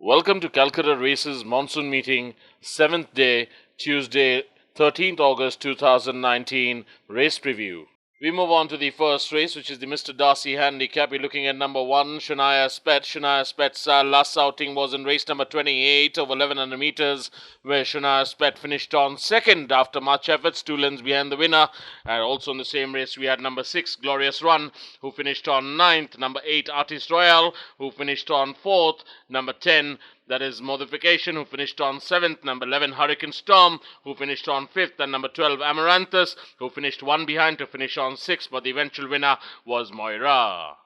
Welcome to Calcutta Races Monsoon Meeting, 7th day, Tuesday, 13th August 2019, race preview. We move on to the first race, which is the Mr. Darcy Handicap. We're looking at number 1, Shania Spet. Shania Spet's last outing was in race number 28 over 1100 meters, where Shania Spet finished on second after much efforts, 2 lengths behind the winner. And also in the same race, we had number 6, Glorious Run, who finished on 9th. Number 8, Artiste Royale, who finished on 4th. Number 10, that is Modification, who finished on 7th. Number 11, Hurricane Storm, who finished on 5th. And number 12, Amaranthus, who finished 1 behind to finish on 6th. But the eventual winner was Moira.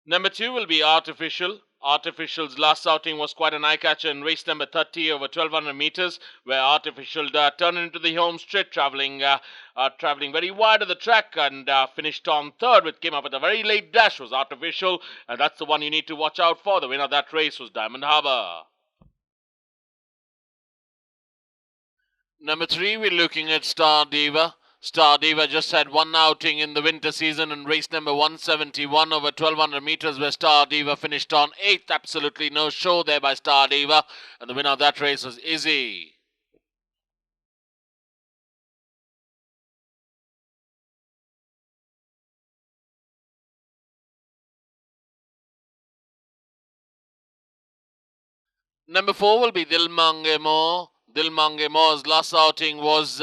Number 2 will be Artificial. Artificial's last outing was quite an eye-catcher in race number 30 over 1200 meters, where Artificial turned into the home straight, traveling very wide of the track and finished on 3rd, which came up with a very late dash, was Artificial, and that's the one you need to watch out for. The winner of that race was Diamond Harbour. Number 3, we're looking at Star Diva. Star Diva just had one outing in the winter season in race number 171 over 1200 meters, where Star Diva finished on 8th. Absolutely no show there by Star Diva, and the winner of that race was Izzy. Number 4 will be Dil Mange Mo. Dil Mange Mo's last outing was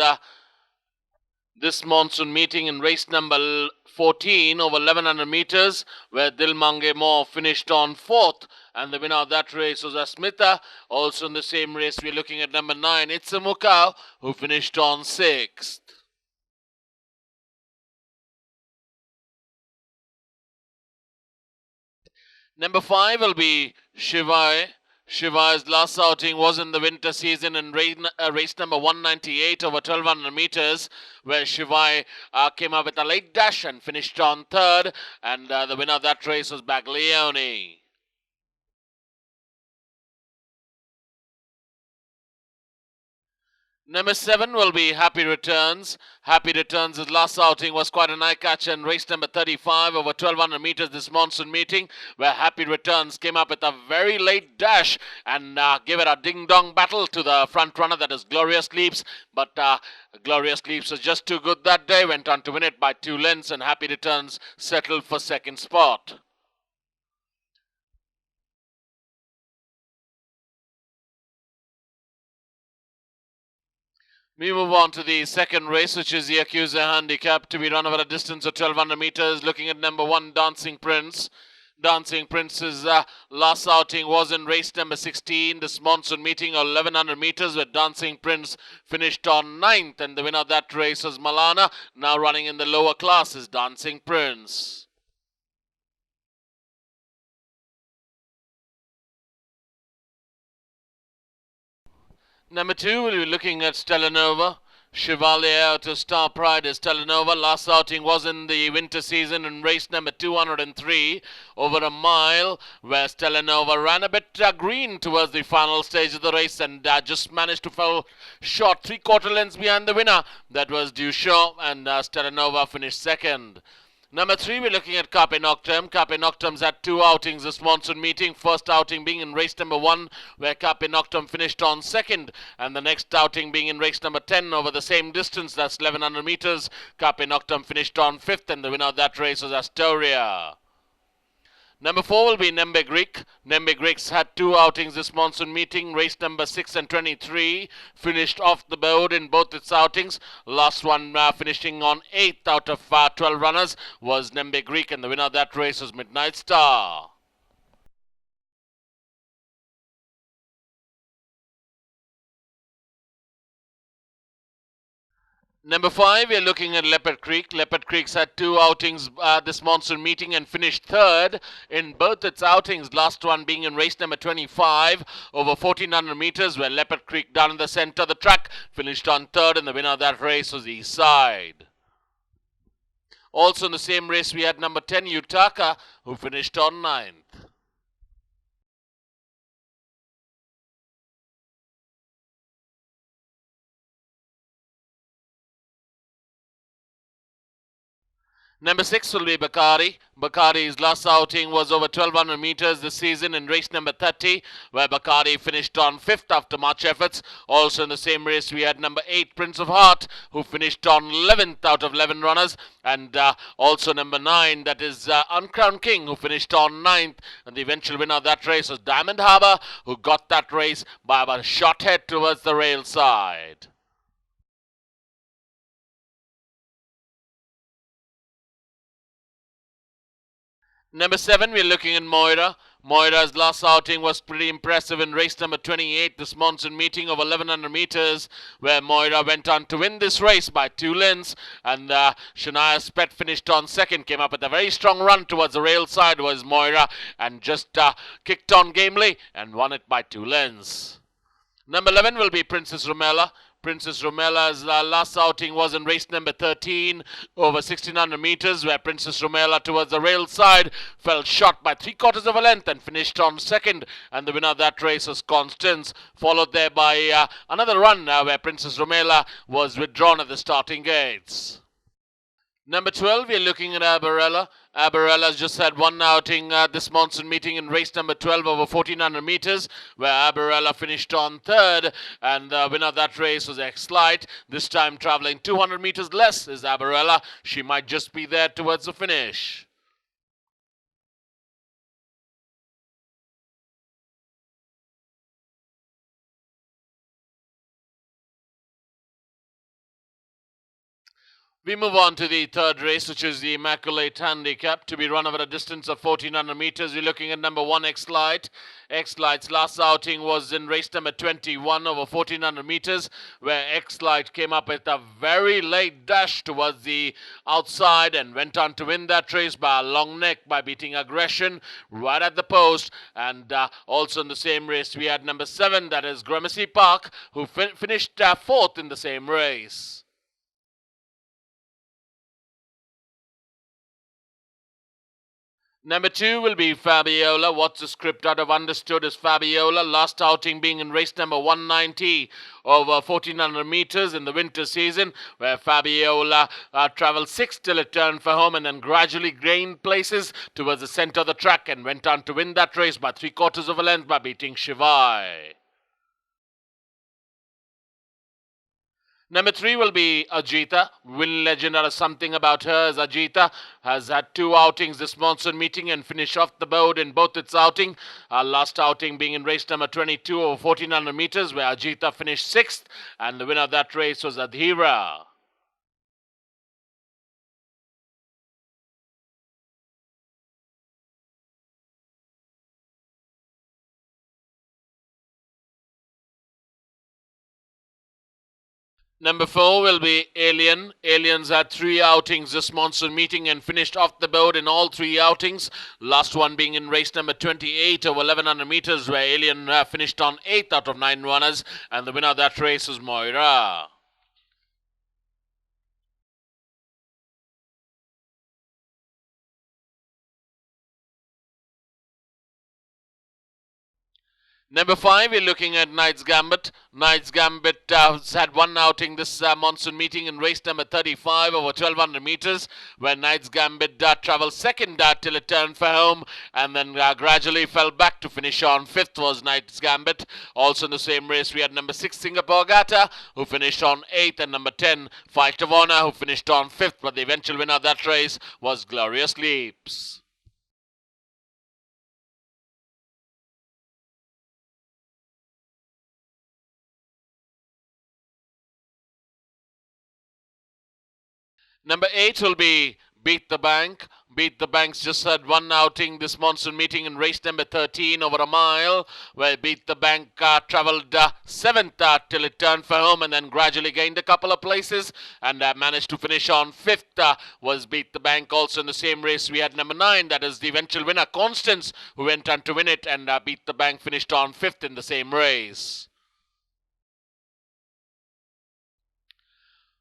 this monsoon meeting in race number 14 over 1100 meters, where Dil Mange Mo finished on 4th, and the winner of that race was Asmita. Also in the same race, we're looking at number 9, It's a Mukau, who finished on 6th. Number 5 will be Shivai. Shiva's last outing was in the winter season in race number 198 over 1200 meters, where Shivai came up with a late dash and finished on 3rd, and the winner of that race was Baglione. Number 7 will be Happy Returns. Happy Returns' last outing was quite an eye-catcher in race number 35 over 1200 meters this monsoon meeting, where Happy Returns came up with a very late dash and gave it a ding-dong battle to the front runner, that is Glorious Leaps. But Glorious Leaps was just too good that day, went on to win it by 2 lengths, and Happy Returns settled for second spot. We move on to the second race, which is the Accuser Handicap, to be run over a distance of 1200 meters, looking at number 1, Dancing Prince. Dancing Prince's last outing was in race number 16, this monsoon meeting of 1100 meters, where Dancing Prince finished on 9th, and the winner of that race was Malana. Now running in the lower class is Dancing Prince. Number 2, we'll be looking at Stellanova. Chevalier to Star Pride is Stellanova. Last outing was in the winter season in race number 203 over a mile, where Stellanova ran a bit green towards the final stage of the race and just managed to fall short 3/4 lengths behind the winner. That was Duchamp, and Stellanova finished second. Number 3, we're looking at Carpe Noctem. Carpe Noctem's had 2 outings this monsoon meeting. First outing being in race number 1, where Carpe Noctem finished on 2nd, and the next outing being in race number 10 over the same distance, that's 1100 meters. Carpe Noctem finished on 5th, and the winner of that race was Astoria. Number 4 will be Nembe Greek. Nembe Greek's had 2 outings this monsoon meeting. Race number 6 and 23 finished off the board in both its outings. Last one finishing on 8th out of 12 runners was Nembe Greek, and the winner of that race was Midnight Star. Number 5, we're looking at Leopard Creek. Leopard Creek's had 2 outings this monsoon meeting and finished 3rd in both its outings. Last one being in race number 25 over 1400 meters, where Leopard Creek down in the center of the track finished on 3rd, and the winner of that race was East Side. Also in the same race, we had number 10, Utaka, who finished on 9th. Number 6 will be BACAARDI. BACAARDI's last outing was over 1200 meters this season in race number 30, where BACAARDI finished on 5th after much efforts. Also in the same race, we had number 8, Prince of Heart, who finished on 11th out of 11 runners. And also number 9, that is Uncrowned King, who finished on 9th. And the eventual winner of that race was Diamond Harbour, who got that race by about a shot head towards the rail side. Number 7, we're looking at Moira. Moira's last outing was pretty impressive in race number 28, this monsoon meeting of 1100 meters, where Moira went on to win this race by 2 lengths, and Shania Spett finished on 2nd, came up with a very strong run towards the rail side was Moira, and just kicked on gamely and won it by 2 lengths. Number 11 will be Princess Rumela. Princess Rumela's last outing was in race number 13 over 1600 meters, where Princess Rumela towards the rail side fell short by 3/4 of a length and finished on 2nd, and the winner of that race was Constance, followed there by another run where Princess Rumela was withdrawn at the starting gates. Number 12, we're looking at Abarella. Abarella's just had one outing this monsoon meeting in race number 12 over 1400 meters, where Abarella finished on 3rd, and the winner of that race was X-Light. This time traveling 200 meters less is Abarella. She might just be there towards the finish. We move on to the third race, which is the Immaculate Handicap, to be run over a distance of 1400 meters. We're looking at number 1, X-Light. X-Light's last outing was in race number 21 over 1400 meters, where X-Light came up with a very late dash towards the outside and went on to win that race by a long neck by beating Aggression right at the post. And also in the same race, we had number 7, that is Gramercy Park, who finished 4th in the same race. Number 2 will be Fabiola. What's the script I'd have understood is Fabiola. Last outing being in race number 190 over 1400 meters in the winter season, where Fabiola traveled 6th till it turned for home and then gradually gained places towards the center of the track and went on to win that race by 3/4 of a length by beating Shivai. Number 3 will be AJEETA. Win legend or something about her as AJEETA has had 2 outings this monsoon meeting and finished off the board in both its outing. Last outing being in race number 22 over 1400 meters, where AJEETA finished 6th, and the winner of that race was ADMIRAL. Number 4 will be Alien. Aliens had 3 outings this monsoon meeting and finished off the board in all 3 outings. Last one being in race number 28 over 1100 meters, where Alien finished on 8th out of 9 runners, and the winner of that race was Moira. Number 5, we're looking at Knight's Gambit. Knight's Gambit has had 1 outing this monsoon meeting in race number 35 over 1200 meters, where Knight's Gambit travelled 2nd till it turned for home, and then gradually fell back to finish on 5th was Knight's Gambit. Also in the same race, we had number 6, Singapore Gata, who finished on 8th, and number 10, Fight of Honor, who finished on 5th, but the eventual winner of that race was Glorious Leaps. Number 8 will be Beat the Bank. Beat the Bank's just had 1 outing this monsoon meeting in race number 13 over a mile, where Beat the Bank travelled 7th till it turned for home and then gradually gained a couple of places and managed to finish on 5th was Beat the Bank. Also in the same race, we had number 9, that is the eventual winner, Constance, who went on to win it, and Beat the Bank finished on 5th in the same race.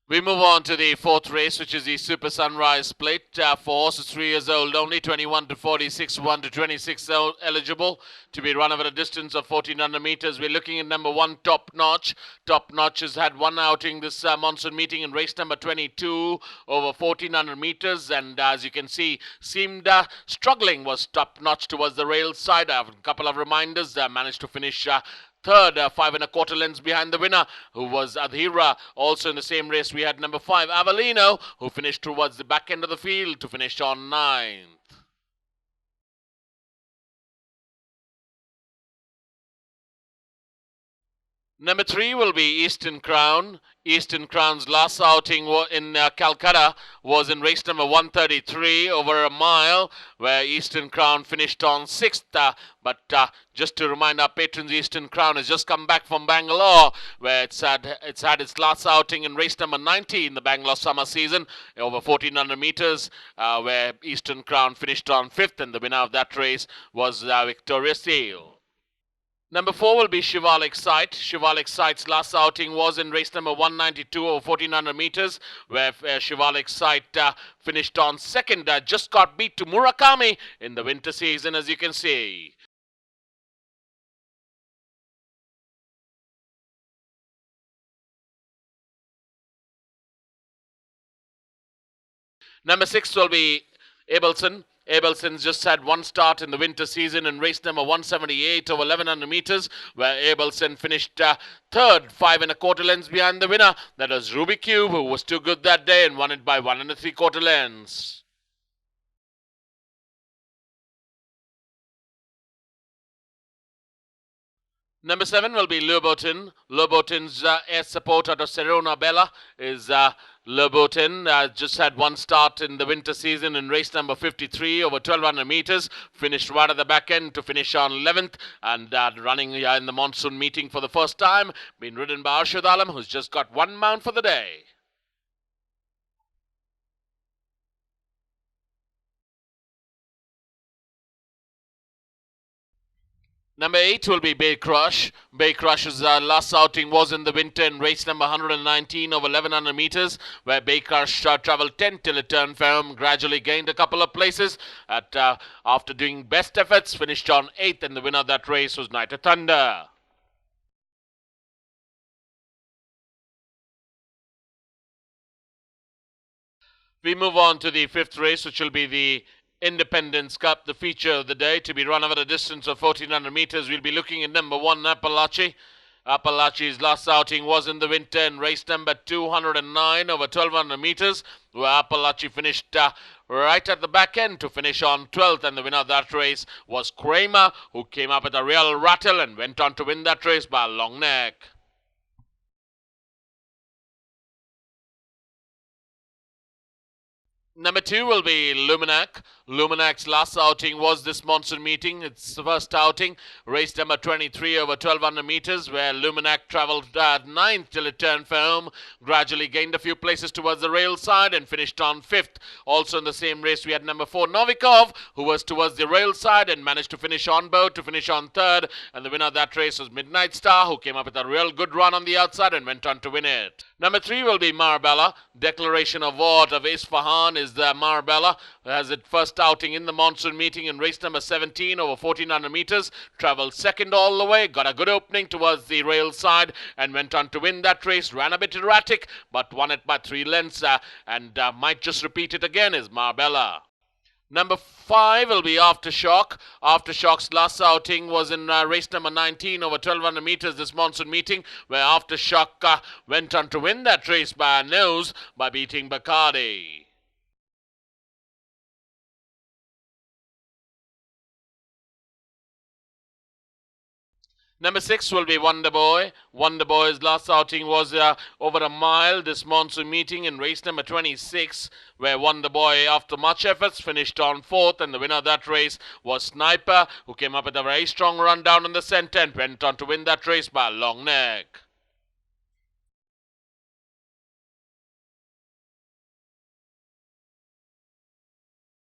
We move on to the fourth race, which is the Super Sunrise Plate for horses 3 years old only, 21 to 46, 1 to 26 eligible to be run over a distance of 1400 meters. We're looking at number 1, Top Notch. Top Notch has had one outing this monsoon meeting in race number 22 over 1400 meters, and as you can see, seemed struggling, was Top Notch towards the rail side. A couple of reminders, managed to finish third, 5 1/4 lengths behind the winner, who was ADMIRAL. Also in the same race, we had number 5, Avellino, who finished towards the back end of the field to finish on 9th. Number 3 will be Eastern Crown. Eastern Crown's last outing in Calcutta was in race number 133 over a mile, where Eastern Crown finished on 6th. But just to remind our patrons, Eastern Crown has just come back from Bangalore, where it's had its last outing in race number 90 in the Bangalore summer season over 1400 meters, where Eastern Crown finished on 5th, and the winner of that race was Victoria Seal. Number 4 will be Shivalik Sight. Shivalik Sight's last outing was in race number 192 over 1400 meters, where Shivalik Sight finished on 2nd. Just got beat to Murakami in the winter season, as you can see. Number 6 will be Abelson. Abelson's just had one start in the winter season in race number 178 over 1100 meters, where Abelson finished third, 5 1/4 lengths behind the winner. That was Ruby Cube, who was too good that day and won it by 1 3/4 lengths. Number 7 will be Louboutin. Louboutin's air support out of Serona Bella is Louboutin. Just had one start in the winter season in race number 53 over 1200 meters. Finished right at the back end to finish on 11th, and running in the monsoon meeting for the first time. Been ridden by Arshad Alam, who's just got one mount for the day. Number 8 will be Bay Crush. Bay Crush's last outing was in the winter in race number 119 over 1100 meters, where Bay Crush travelled 10th till it turned for him, gradually gained a couple of places. After doing best efforts, finished on 8th, and the winner of that race was Night of Thunder. We move on to the 5th race, which will be the Independence Cup, the feature of the day, to be run over a distance of 1400 meters. We'll be looking at number 1, Appalachia. Appalachia's last outing was in the winter in race number 209 over 1200 meters, where Appalachia finished right at the back end to finish on 12th, and the winner of that race was Kramer, who came up with a real rattle and went on to win that race by a long neck. Number 2 will be LUMENAC. LUMENAC's last outing was this monsoon meeting. It's the first outing, race number 23 over 1200 meters, where LUMENAC travelled 9th till it turned for home, gradually gained a few places towards the rail side and finished on 5th. Also in the same race, we had number 4, Novikov, who was towards the rail side and managed to finish on board to finish on 3rd, and the winner of that race was Midnight Star, who came up with a real good run on the outside and went on to win it. Number 3 will be Marbella. Declaration of War of Isfahan is the Marbella, who has its first outing in the monsoon meeting in race number 17 over 1400 meters, travelled 2nd all the way, got a good opening towards the rail side and went on to win that race. Ran a bit erratic, but won it by 3 lengths, and might just repeat it again, is Marbella. Number 5 will be Aftershock. Aftershock's last outing was in race number 19 over 1200 meters this monsoon meeting, where Aftershock went on to win that race by a nose by beating BACAARDI. Number 6 will be Wonderboy. Wonderboy's last outing was over a mile this monsoon meeting in race number 26, where Wonderboy, after much efforts, finished on 4th, and the winner of that race was Sniper, who came up with a very strong run down in the centre and went on to win that race by a long neck.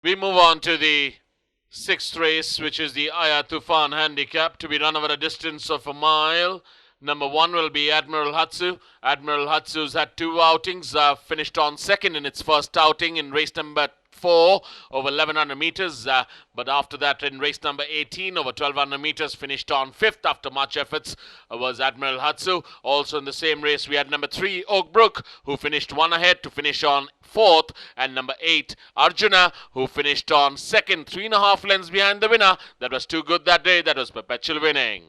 We move on to the 6th race, which is the AAYA TOOFAN Handicap, to be run over a distance of a mile. Number 1 will be Admiral HATSU. Admiral HATSU's had 2 outings, finished on second in its first outing in race number 4 over 1100 meters, but after that in race number 18 over 1200 meters finished on 5th after much efforts was Admiral HATSU. Also in the same race we had number 3 BROOK, who finished 1 ahead to finish on 4th, and number 8 Arjuna, who finished on 2nd, 3.5 lengths behind the winner. That was too good that day. That was perpetual winning.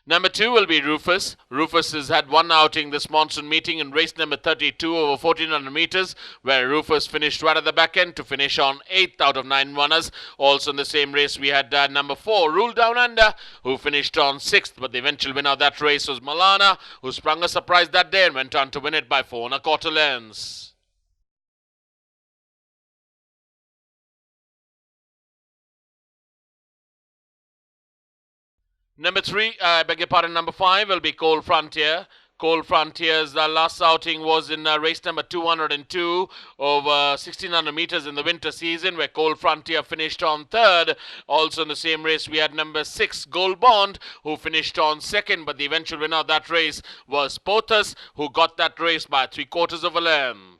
Number 2 will be Rufus. Rufus has had 1 outing this monsoon meeting in race number 32 over 1400 meters, where Rufus finished right at the back end to finish on 8th out of 9 runners. Also in the same race we had number 4 Rule Down Under, who finished on 6th, but the eventual winner of that race was Malana, who sprung a surprise that day and went on to win it by 4 1/4 lengths. Number 3, number 5 will be Coal Frontier. Coal Frontier's last outing was in race number 202 over 1600 meters in the winter season, where Coal Frontier finished on 3rd. Also in the same race we had number 6 Gold Bond, who finished on 2nd, but the eventual winner of that race was Pothas, who got that race by 3/4 of a length.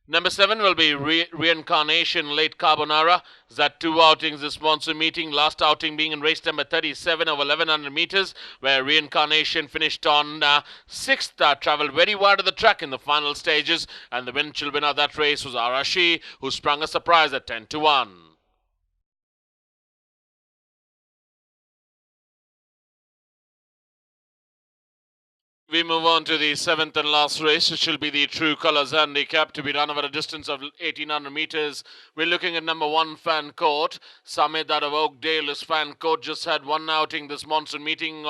Number 7 will be Reincarnation Late Carbonara. He's had 2 outings this monsoon meeting, last outing being in race number 37 over 1100 meters, where Reincarnation finished on 6th, travelled very wide of the track in the final stages, and the eventual winner of that race was Arashi, who sprung a surprise at 10-1. We move on to the 7th and last race, which will be the True Colours Handicap, to be run over a distance of 1800 meters. We're looking at number 1 Fan Court. Samit out of Oakdale. This Fan Court just had 1 outing this monsoon meeting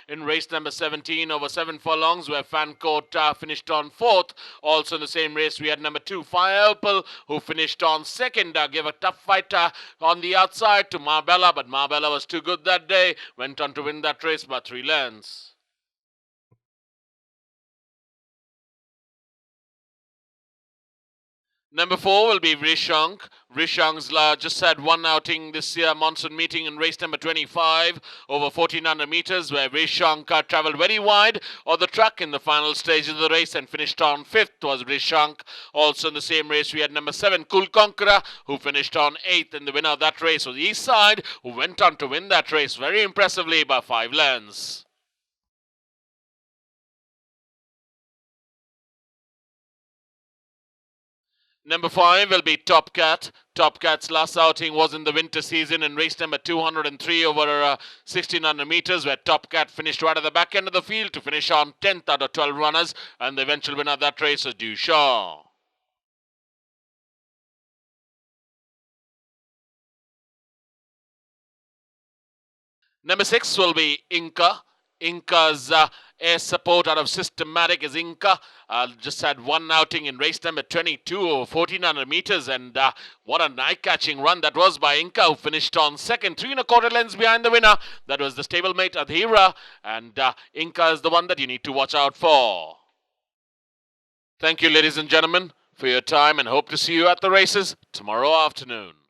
in race number 17 over 7 furlongs, where Fan Court finished on 4th. Also in the same race we had number 2 Fire Opal, who finished on 2nd. Gave a tough fight on the outside to Marbella, but Marbella was too good that day. Went on to win that race by 3 lengths. Number 4 will be Vrishang. Vrishang's just had 1 outing this year, monsoon meeting in race number 25 over 1400 meters, where Vrishang travelled very wide on the track in the final stage of the race and finished on 5th was Vrishang. Also in the same race we had number 7 Cool Conqueror, who finished on 8th, and the winner of that race was East Side, who went on to win that race very impressively by 5 lengths. Number 5 will be Top Cat. Top Cat's last outing was in the winter season in race number 203 over 1600 meters, where Top Cat finished right at the back end of the field to finish on 10th out of 12 runners, and the eventual winner of that race was Dushaw. Number 6 will be INCA. INCA's air support out of Systematic is INCA. Just had 1 outing in race number 22 over 1400 meters, and what a eye-catching run that was by INCA, who finished on 2nd, 3 1/4 lengths behind the winner. That was the stablemate ADMIRAL, and INCA is the one that you need to watch out for. Thank you, ladies and gentlemen, for your time, and hope to see you at the races tomorrow afternoon.